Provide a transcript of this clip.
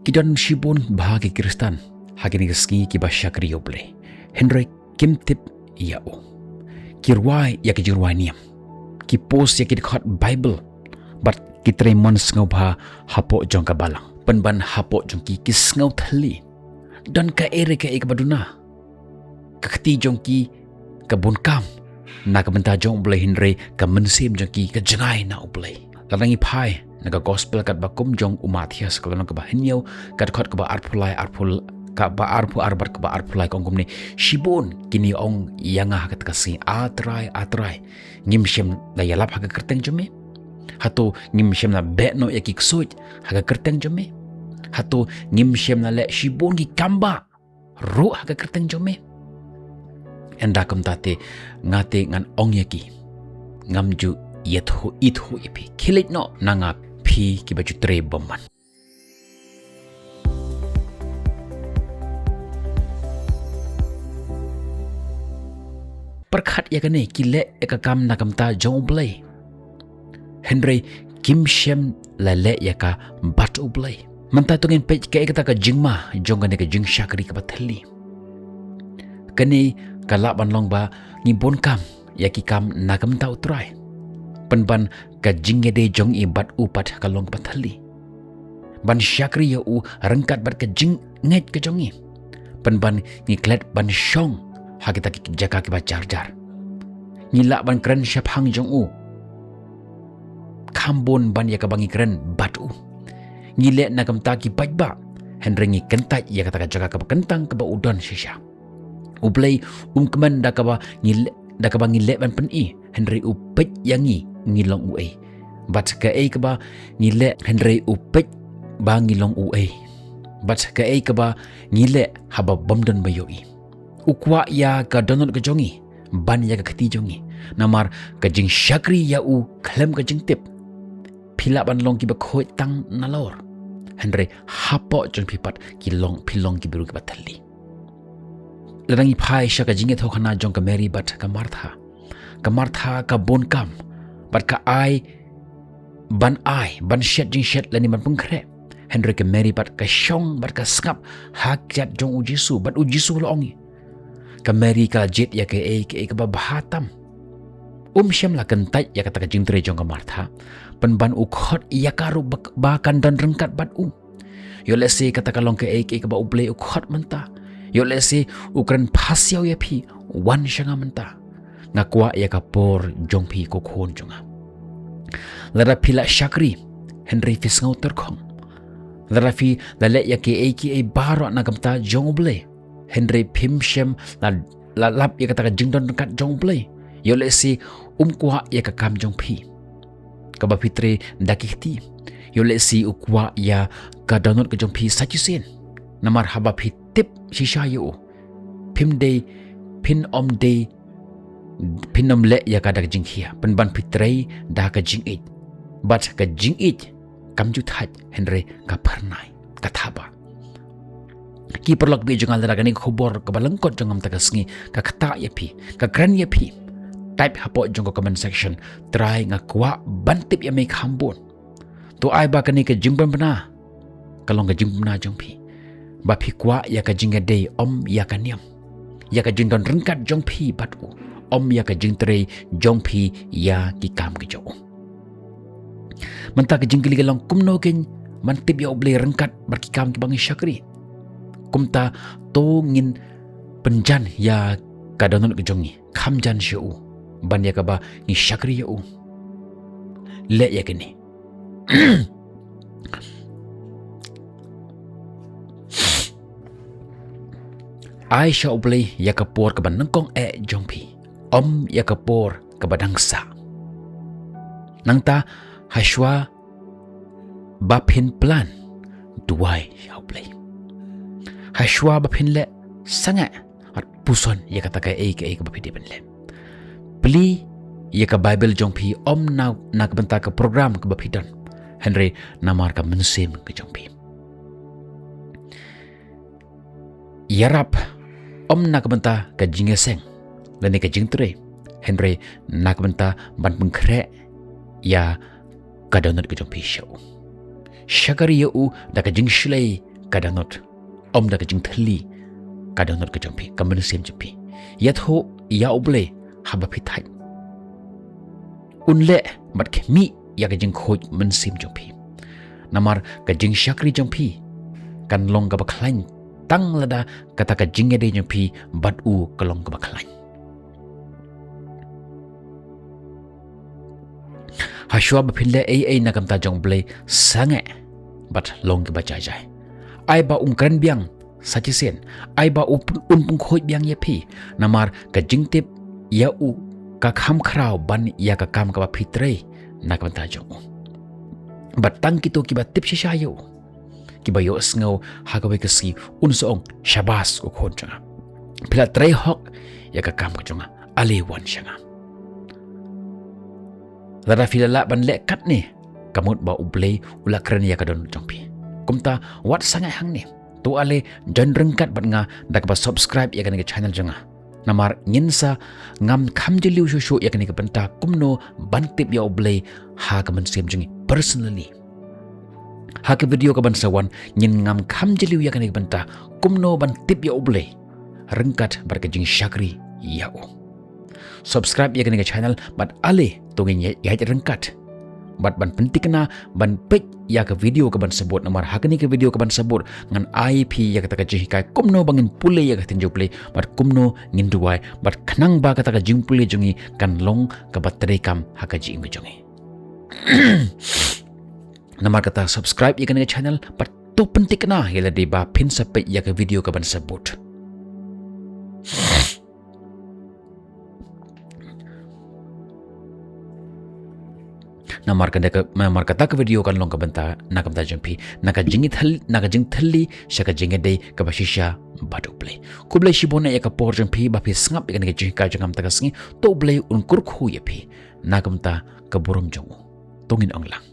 Kidan shibon bahagi Kristan hagini geski kiba syakri yoble. Henry kimtip yao. Kirwai ya kijirwai niam. Kipos ya kidikhat Bible. Bat kitremon sengau bah hapo jong kabalang. Penban hapo jong ki kisngau thali. Dan ka ere ka ikabaduna. Kakti jong ki kabun kam. Na kabenta jong boleh Henry ka mensim jong ki ka jengai na boleh. Larangi pai naga gospel kat bakum jong umathias kalau nak bahenyo kat khot ka arpulai arpul ka ba arpu arbat ka arpulai kongkum ni shibon kini ong yanga kat kasi atrai ngim shem la yalap haga kerteng jome hato ngim shem na betno yakik suj haga kerteng jome hato ngim shem na le shibon ki kamba ro haga kerteng jome enda kum tate ngate ngan ong yaki ngamju yethu ithu ipi khilit no nanga phi ki baju tre bomman perkhat ya kane kile ekakam nakamta jonglei Henry Kim Shem la le ya ka bat ublei manta tungin pe ke ekata ka jingma jongane ka jing shakri ka bathli kane kala banlong ba ngi bonkam ya ki kam nakamta utrai penban ka jingede jong i bat upat kalong bathali ban syakri ya u rengkat bat ka jing nget ka jongi penban ngi klet ban shong hagita ki jaka ki ba charjar ngila ban kren syap hang jong u kambon ban ya ka bangi kren bat u ngile na kam ta ki bajba henrengi kentai ya kata ka jaka ka kentang ka ba udon shisha ublei keman da ka ba ngile da ka ba ngile ban pen i henry u pej yangi ngilong uai bat ka ei ka ba ngile henry u pej ba ngilong uai bat ka ei ka ba ngile haba bomdon bayoi ukwa ya ka donot ka jongi ban ya ka khati jongi namar ka jing syakri ya u klem ka jing tip phila ban long ki ba khoi tang nalor henry hapo jon pipat ki long philong ki biru ki bathali larangi phai shaka jinge thokhana jong ka mary bat ka martha ka bonkam bat ka ai ban shet jing shet lani man pungkre henry ka mary bat ka shong bat ka skap hak jat jong ujisu bat ujisu lo ongi ka mary ka jet ya ke ka bahatam shem la kentai ya kata ka jing tre jong ka martha penban u khot ya karu ba kan dan rengkat bat yo lese kata ka long ke ka ba uble u khot menta yo lese ukran phasiao ya phi wan shanga menta ngakwa ya ka por jong phi ko khon jonga lara phila shakri henry fisngau terkhong lara phi lale ya ke baro nagamta jong ble henry phimshem la lap ya kata ka jingdon kat jong ble yo lesi kwa ya ka kam jong phi ka ba fitre dakihti yo lesi ukwa ya ka download ka jong phi sachusen namar haba phi tip shisha yo phim day pin day pinom le ya ka dak jing khia penban fitre da ka jing it bat ka jing it kam ju thaj henry ka pharnai ka thaba ki perlok bi jongal da gani khobor ka balangkot jongam tagasngi ka khata ya phi ka kran ya phi type hapo jong comment section try ngakwa bantip ya mai khambon to ai ba kani ka jingban bana kalong ka jingbana jong phi ba phi kwa ya ka jinga day ya ka niam ya ka jingdon rengkat jong phi bat u ya ka jingtre jong phi ya ki kam ke jo manta ka jingli galong kumno ken mantip ya oble rengkat bar ki kam ki bangi syakri kumta to ngin penjan ya ka donot ke jongi khamjan shu ban ya ka ba ni syakri ya le ya kini Aisha oble ya ka por ka ban nangkong jong phi ya ka por ka badangsa nangta hashwa bapin plan duai ya oble hashwa bapin le sanga at puson ya kata ka ka bapidi ben le pli ya ka bible jong phi na ka benta ka program ka bapidan henry namar ka mensim ka jong phi yarap na ka benta ka jingeseng lani ka jingtre henry na ka benta ban pengkre ya ka donat ka jong phi show syakari ya da ka jing shlei kadanot om da kajing thali kadanot kajampi kamanusem jampi yatho ya oble haba phithai unle bat khmi ya kajing khoj mansim jampi namar kajing syakri jampi kan long ka bakhlain tang lada kata kajing ede jampi bat u kalong ka bakhlain Hashua bapille ai nakam ta jong ble sange bat long ke bajai jai ai ba kran biang sachisen ai ba pung khoi biang ye phi namar ka jingtip ya u ka kham khrau ban ya ka kam ka ba phitre nakam ta jong bat tang ki to ki ba tip shisha yo ki ba yo sngo ha ka ba ka si song shabas ko khon cha phila tre hok ya ka kam ka jonga ale wan shanga Lada filala ban lek kat ni kamut ba ublei ula keren ya kadon jongpi kumta wat sangai hang ni tu ale jan rengkat bat nga dak ba subscribe ya kan ke channel janga namar nginsa ngam kham jeliu shu ya kan ke benta kumno ban tip ya ublei ha ka man sem jengi personally ha ke video ka ban sawan nyin ngam kham jeliu ya kan ke benta kumno ban tip ya ublei rengkat bar ke jing syakri ya o subscribe ya kan ke channel bat ale tungin ya rengkat bat ban pentikna ban pek ya ke video ke ban sebut nomor hakni ke video ke ban sebut ngan IP ya kata ka jikai kumno bangin pule ya ka tinjo play bat kumno ngin duai bat khnang ba kata ka jing pule jungi kan long ka bat terekam hakaji ing jungi nomor kata subscribe ya kan ke channel bat tu pentikna hela de ba pin sape ya ke video ke ban sebut namar kata ke video kan long ka benta nakam ta jampi naka jing thali shaka jing dei ka bashisha batu play kublai shibona ya ka por jampi ba phi ngap ya ka jing ka jangam ta ka singi to blai un kur khu ya phi nakam ta ka burum jongu tongin onglang